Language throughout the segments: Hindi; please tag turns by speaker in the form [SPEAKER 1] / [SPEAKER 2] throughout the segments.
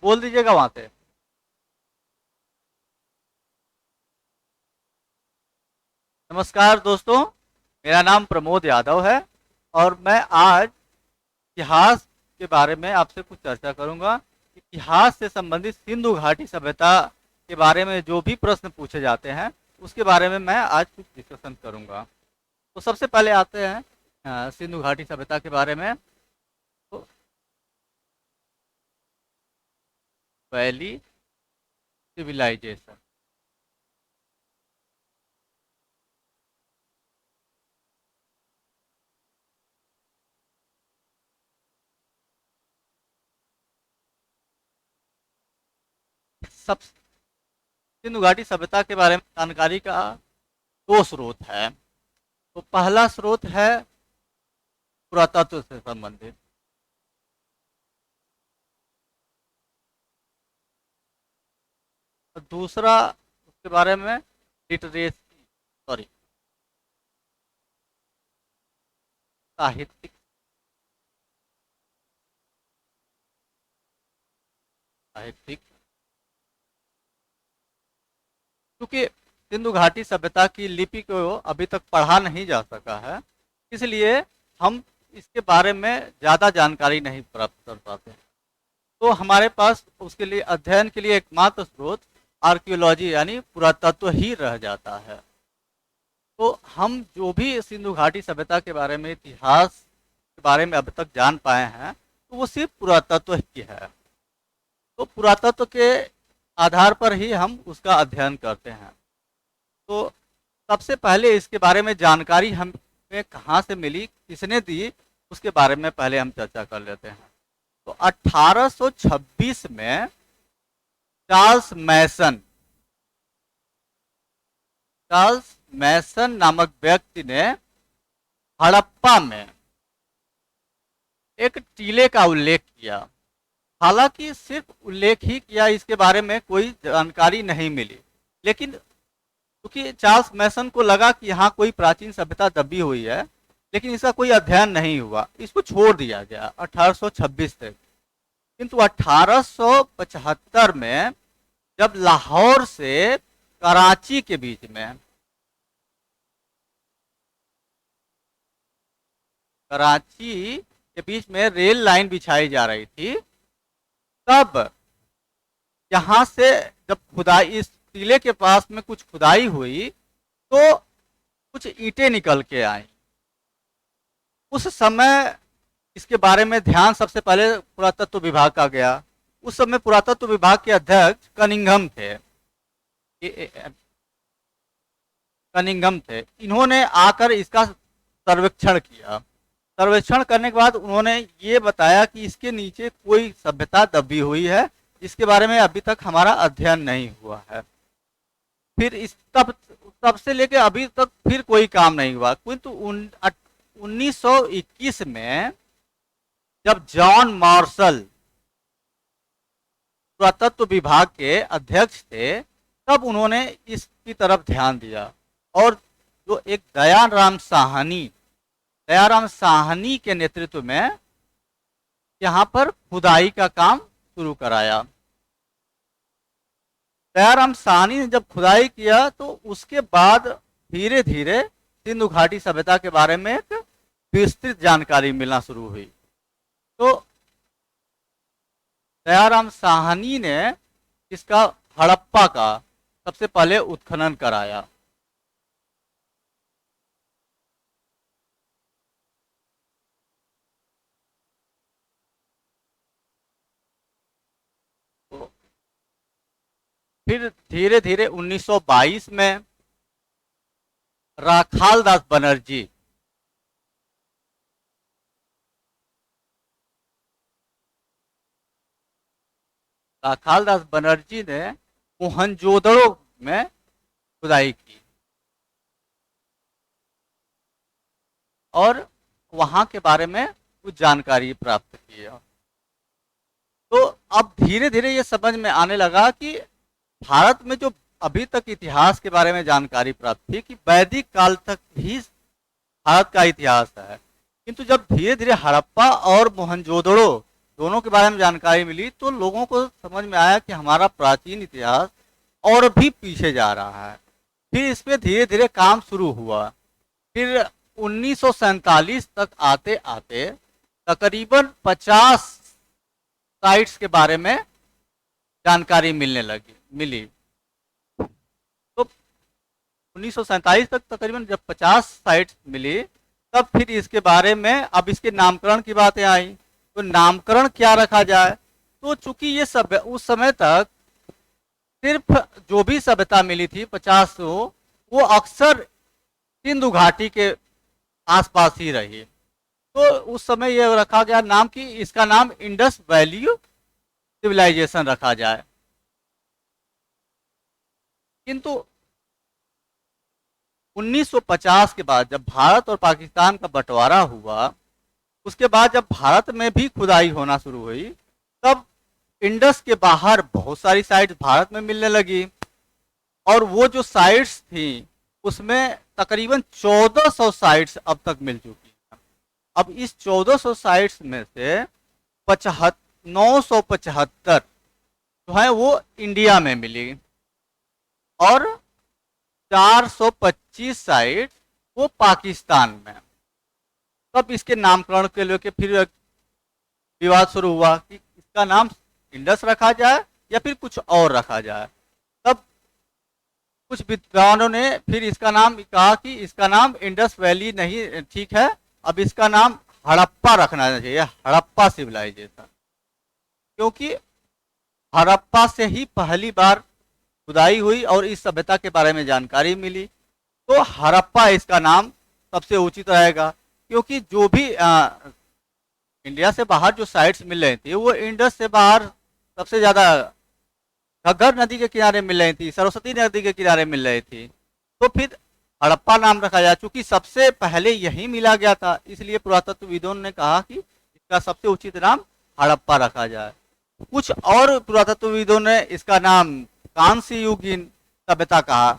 [SPEAKER 1] बोल दीजिएगा वहां से। नमस्कार दोस्तों, मेरा नाम प्रमोद यादव है और मैं आज इतिहास के बारे में आपसे कुछ चर्चा करूंगा। इतिहास से संबंधित सिंधु घाटी सभ्यता के बारे में जो भी प्रश्न पूछे जाते हैं उसके बारे में मैं आज कुछ डिस्कशन करूंगा। तो सबसे पहले आते हैं सिंधु घाटी सभ्यता के बारे में। तो वैली सिविलाइजेशन, सब सिंधु घाटी सभ्यता के बारे में जानकारी का दो स्रोत है। तो पहला स्रोत है पुरातत्व से संबंधित, और दूसरा उसके बारे में लिटरेसी, सॉरी, साहित्यिक, साहित्यिक। क्योंकि सिंधु घाटी सभ्यता की लिपि को अभी तक पढ़ा नहीं जा सका है, इसलिए हम इसके बारे में ज़्यादा जानकारी नहीं प्राप्त कर पाते। तो हमारे पास उसके लिए अध्ययन के लिए एकमात्र स्रोत आर्कियोलॉजी यानी पुरातत्व ही रह जाता है। तो हम जो भी सिंधु घाटी सभ्यता के बारे में, इतिहास के बारे में अब तक जान पाए हैं, तो वो सिर्फ पुरातत्व ही है। तो पुरातत्व के आधार पर ही हम उसका अध्ययन करते हैं। तो सबसे पहले इसके बारे में जानकारी हमें कहाँ से मिली, किसने दी, उसके बारे में पहले हम चर्चा कर लेते हैं। तो 1826 में चार्ल्स मैसन चार्ल्स मैसन नामक व्यक्ति ने हड़प्पा में एक टीले का उल्लेख किया। हालांकि सिर्फ उल्लेख ही किया, इसके बारे में कोई जानकारी नहीं मिली। लेकिन क्योंकि चार्ल्स मैसन को लगा कि यहाँ कोई प्राचीन सभ्यता दबी हुई है, लेकिन इसका कोई अध्ययन नहीं हुआ, इसको छोड़ दिया गया 1826 तक। किंतु 1875 में जब लाहौर से कराची के बीच में रेल लाइन बिछाई जा रही थी, तब यहाँ से जब खुदाई, इस टीले के पास में कुछ खुदाई हुई तो कुछ ईंटें निकल के आई। उस समय इसके बारे में ध्यान सबसे पहले पुरातत्व विभाग का गया। उस समय पुरातत्व विभाग के अध्यक्ष कनिंघम थे, इन्होंने आकर इसका सर्वेक्षण किया। सर्वेक्षण करने के बाद उन्होंने ये बताया कि इसके नीचे कोई सभ्यता दबी हुई है, जिसके बारे में अभी तक हमारा अध्ययन नहीं हुआ है। फिर इस तब से लेकर अभी तक फिर कोई काम नहीं हुआ। किंतु 1921 में जब जॉन मार्शल पुरातत्व विभाग के अध्यक्ष थे, तब उन्होंने इसकी तरफ ध्यान दिया और जो एक दयाराम साहनी के नेतृत्व में यहाँ पर खुदाई का काम शुरू कराया। दयाराम साहनी ने जब खुदाई किया तो उसके बाद धीरे धीरे सिंधु घाटी सभ्यता के बारे में एक विस्तृत जानकारी मिलना शुरू हुई। तो दयाराम साहनी ने इसका हड़प्पा का सबसे पहले उत्खनन कराया। तो फिर धीरे धीरे 1922 में राखाल दास बनर्जी ने मोहनजोदड़ो में खुदाई की और वहां के बारे में कुछ जानकारी प्राप्त की। तो अब धीरे धीरे ये समझ में आने लगा कि भारत में जो अभी तक इतिहास के बारे में जानकारी प्राप्त थी कि वैदिक काल तक ही भारत का इतिहास है, किंतु जब धीरे धीरे हड़प्पा और मोहनजोदड़ो दोनों के बारे में जानकारी मिली तो लोगों को समझ में आया कि हमारा प्राचीन इतिहास और भी पीछे जा रहा है। फिर इस पे धीरे धीरे काम शुरू हुआ। फिर 1947 तक आते आते तकरीबन 50 साइट्स के बारे में जानकारी मिली। तो 1947 तक तकरीबन जब 50 साइट्स मिली, तब फिर इसके बारे में अब इसके नामकरण की बातें आई। तो नामकरण क्या रखा जाए? तो चूंकि ये सब उस समय तक सिर्फ जो भी सभ्यता मिली थी 50 वो अक्सर सिंधु घाटी के आसपास ही रही। तो उस समय ये रखा गया नाम कि इसका नाम इंडस वैली सिविलाइजेशन रखा जाए। किंतु 1950 के बाद जब भारत और पाकिस्तान का बंटवारा हुआ, उसके बाद जब भारत में भी खुदाई होना शुरू हुई, तब इंडस के बाहर बहुत सारी साइट्स भारत में मिलने लगी। और वो जो साइट्स थी उसमें तकरीबन 1400 साइट्स अब तक मिल चुकी हैं। अब इस 1400 साइट्स में से 975 जो है वो इंडिया में मिली और 425 साइट वो पाकिस्तान में। तब इसके नामकरण के लेके फिर विवाद शुरू हुआ कि इसका नाम इंडस रखा जाए या फिर कुछ और रखा जाए। तब कुछ विद्वानों ने फिर इसका नाम कहा कि इसका नाम इंडस वैली नहीं ठीक है, अब इसका नाम हड़प्पा रखना चाहिए, हड़प्पा सिविलाइजेशन। क्योंकि हड़प्पा से ही पहली बार खुदाई हुई और इस सभ्यता के बारे में जानकारी मिली। तो हड़प्पा इसका नाम सबसे उचित रहेगा। क्योंकि जो भी इंडिया से बाहर जो साइट्स मिल रही थी वो इंडस से बाहर सबसे ज़्यादा घग्गर नदी के किनारे मिल रही थी, सरस्वती नदी के किनारे मिल रही थी। तो फिर हड़प्पा नाम रखा जाए। चूंकि सबसे पहले यही मिला गया था, इसलिए पुरातत्वविदों ने कहा कि इसका सबसे उचित नाम हड़प्पा रखा जाए। कुछ और पुरातत्वविदों ने इसका नाम कांस्य युगीन सभ्यता कहा।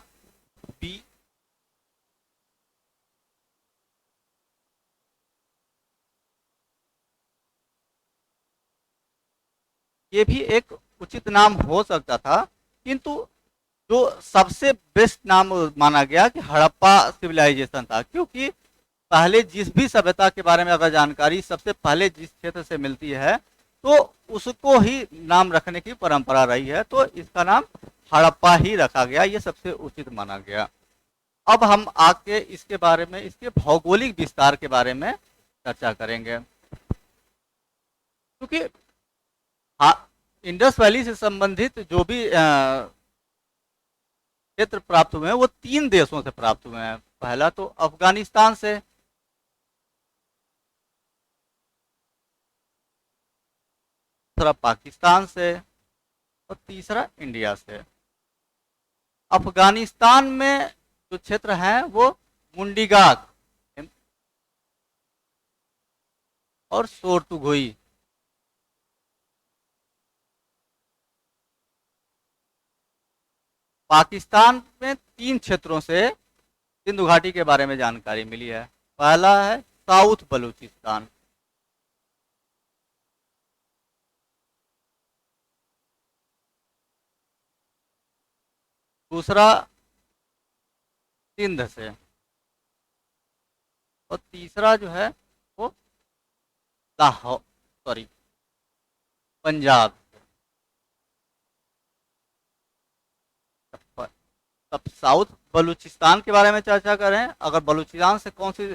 [SPEAKER 1] बी ये भी एक उचित नाम हो सकता था, किंतु जो सबसे बेस्ट नाम माना गया कि हड़प्पा सिविलाइजेशन था। क्योंकि पहले जिस भी सभ्यता के बारे में अगर जानकारी सबसे पहले जिस क्षेत्र से मिलती है तो उसको ही नाम रखने की परंपरा रही है। तो इसका नाम हड़प्पा ही रखा गया, ये सबसे उचित माना गया। अब हम आके इसके बारे में, इसके भौगोलिक विस्तार के बारे में चर्चा करेंगे। क्योंकि हाँ, इंडस वैली से संबंधित जो भी क्षेत्र प्राप्त हुए हैं वो 3 देशों से प्राप्त हुए हैं। पहला तो अफगानिस्तान से, दूसरा पाकिस्तान से और तीसरा इंडिया से। अफगानिस्तान में जो क्षेत्र है वो मुंडीगाक और सोरतुगोई। पाकिस्तान में 3 क्षेत्रों से सिंधु घाटी के बारे में जानकारी मिली है। पहला है साउथ बलूचिस्तान, दूसरा सिंध से और तीसरा जो है वो लाहौर, सॉरी, पंजाब। तब साउथ बलूचिस्तान के बारे में चर्चा करें। अगर बलूचिस्तान से कौन सी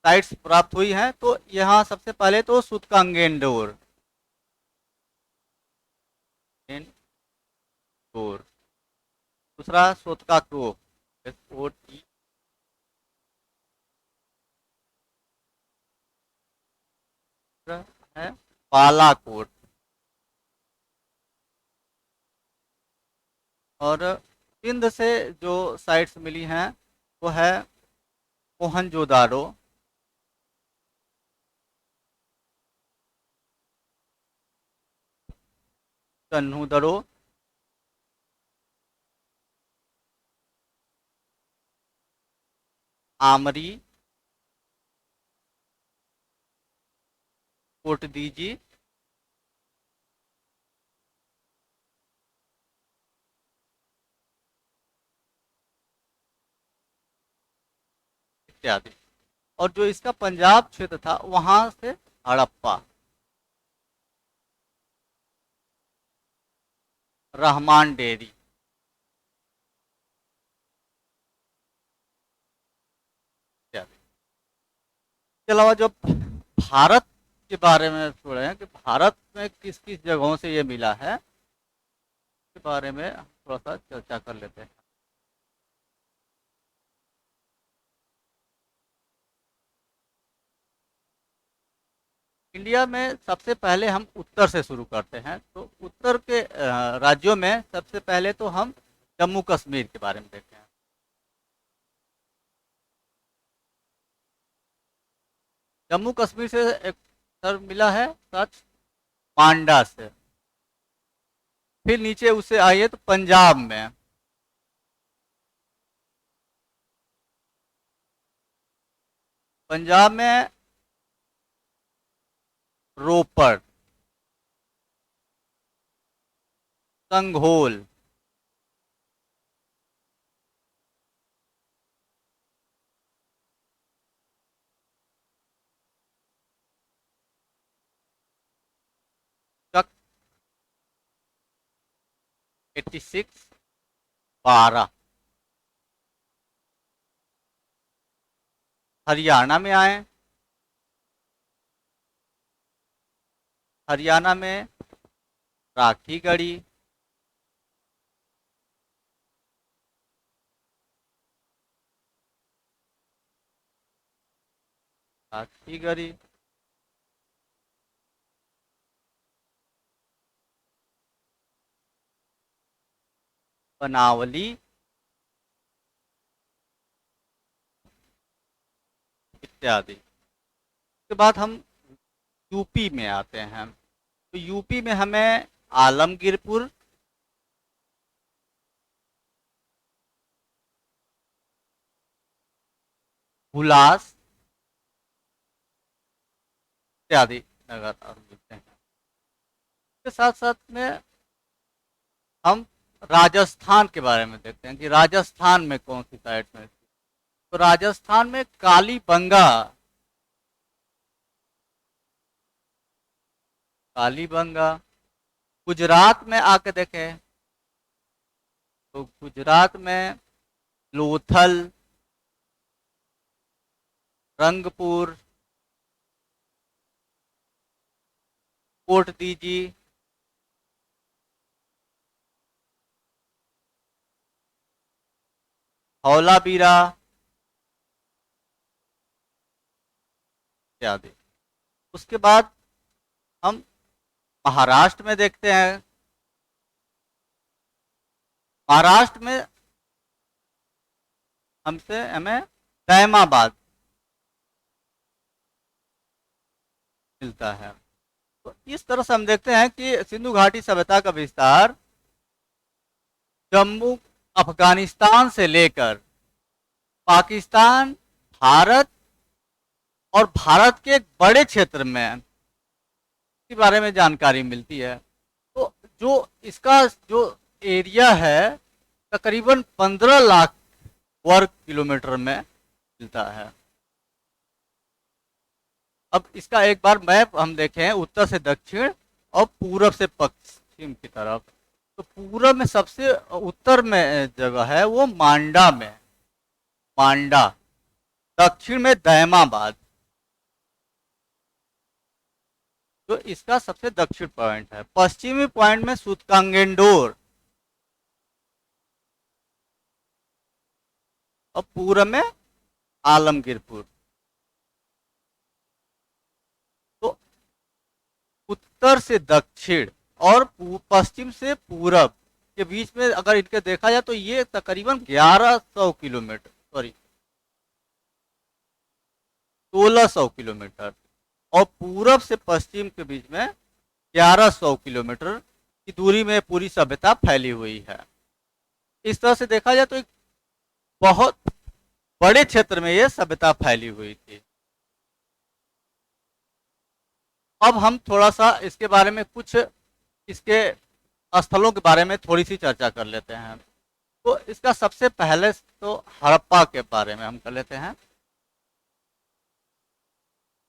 [SPEAKER 1] साइट्स प्राप्त हुई हैं तो यहाँ सबसे पहले तो सुतकांगेंडोर, दूसरा सोतका क्रोक, SOT, है बालाकोट। और सिंध से जो साइट्स मिली हैं वो है मोहनजोदारो, कन्नूदरो, आमरी कोट दीजी इत्यादि। और जो इसका पंजाब क्षेत्र था वहां से हड़प्पा, रहमान डेयरी इत्यादि। इसके अलावा जो भारत के बारे में थोड़े हैं कि भारत में किस किस जगहों से ये मिला है, के बारे में थोड़ा सा चर्चा कर लेते हैं। इंडिया में सबसे पहले हम उत्तर से शुरू करते हैं, तो उत्तर के राज्यों में सबसे पहले तो हम जम्मू कश्मीर के बारे में देखते हैं। जम्मू कश्मीर से एक सर मिला है सच मांडा से। फिर नीचे उससे आइए तो पंजाब में, पंजाब में रोपड़, संघोल, तक 86, 12। हरियाणा में आए, हरियाणा में राखी गढ़ी, राखी गढ़ी, बनावली इत्यादि। उसके बाद हम यूपी में आते हैं, तो यूपी में हमें आलमगीरपुर, हुलास इत्यादि नगर मिलते हैं। इसके साथ साथ में हम राजस्थान के बारे में देखते हैं कि राजस्थान में कौन सी साइड में, तो राजस्थान में कालीबंगा, कालीबंगा। गुजरात में आके देखें तो गुजरात में लोथल, रंगपुर, कोट दीजी, हौलाबीरा इत्यादि। उसके बाद हम महाराष्ट्र में देखते हैं, महाराष्ट्र में हमें तैमाबाद मिलता है। तो इस तरह से हम देखते हैं कि सिंधु घाटी सभ्यता का विस्तार जम्मू, अफगानिस्तान से लेकर पाकिस्तान, भारत और भारत के एक बड़े क्षेत्र में के बारे में जानकारी मिलती है। तो जो इसका जो एरिया है तकरीबन 15 लाख वर्ग किलोमीटर में मिलता है। अब इसका एक बार मैप हम देखें उत्तर से दक्षिण और पूरब से पश्चिम की तरफ, तो पूरब में सबसे उत्तर में जगह है वो मांडा में, मांडा। दक्षिण में दैमाबाद, तो इसका सबसे दक्षिण पॉइंट है। पश्चिमी पॉइंट में सूतकांगेंडोर और पूरब में आलमगीरपुर। तो उत्तर से दक्षिण और पश्चिम से पूरब के बीच में अगर इनके देखा जाए तो ये तकरीबन 1100 किलोमीटर, सॉरी 1600 किलोमीटर, और पूरब से पश्चिम के बीच में 1100 किलोमीटर की दूरी में पूरी सभ्यता फैली हुई है। इस तरह से देखा जाए तो एक बहुत बड़े क्षेत्र में ये सभ्यता फैली हुई थी। अब हम थोड़ा सा इसके बारे में कुछ इसके स्थलों के बारे में थोड़ी सी चर्चा कर लेते हैं। तो इसका सबसे पहले तो हड़प्पा के बारे में हम कर लेते हैं।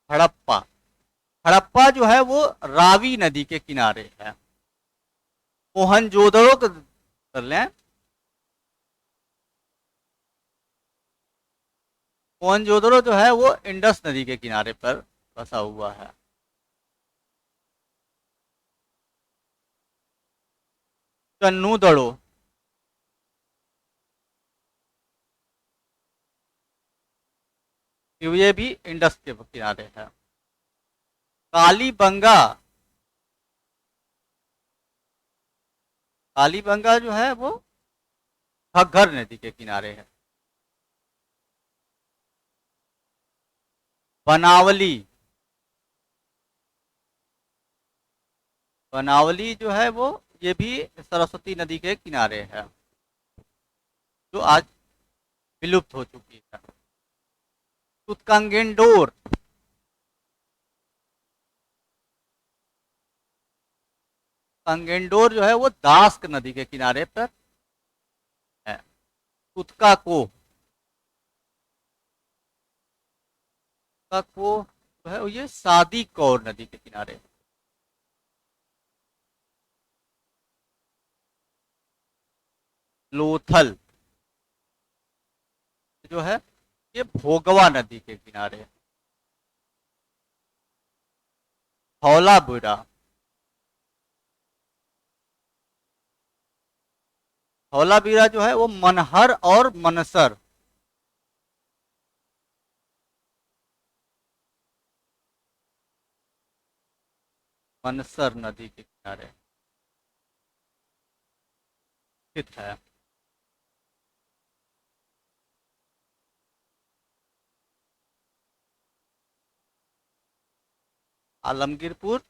[SPEAKER 1] हड़प्पा, हड़प्पा जो है वो रावी नदी के किनारे है। मोहनजोदड़ो को कर लें, मोहनजोदड़ो जो है वो इंडस नदी के किनारे पर बसा हुआ है। चन्नूदड़ो, ये भी इंडस के किनारे है। कालीबंगा, कालीबंगा जो है वो घग्घर नदी के किनारे है। बनावली, बनावली जो है वो ये भी सरस्वती नदी के किनारे है, जो आज विलुप्त हो चुकी है। तुतकंगेंडोर, कंगेंडोर जो है वो दास्क नदी के किनारे पर है। तुतका को, का को जो है ये सादी कौर नदी के किनारे है। लोथल जो है ये भोगवा नदी के किनारे है। धौलावीरा, धौलावीरा जो है वो मनहर और मनसर, मनसर नदी के किनारे स्थित है। आलमगीरपुर,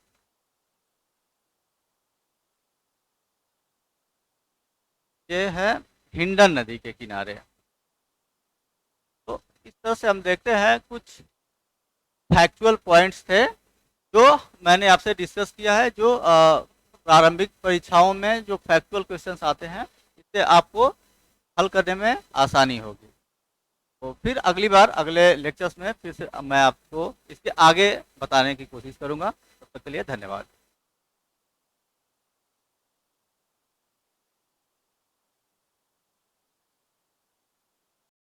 [SPEAKER 1] ये है हिंडन नदी के किनारे। तो इस तरह से हम देखते हैं कुछ फैक्चुअल पॉइंट्स थे जो मैंने आपसे डिस्कस किया है, जो प्रारंभिक परीक्षाओं में जो फैक्चुअल क्वेश्चंस आते हैं, इससे आपको हल करने में आसानी होगी। तो फिर अगली बार अगले लेक्चर्स में फिर से मैं आपको इसके आगे बताने की कोशिश करूंगा। तब तक के लिए धन्यवाद।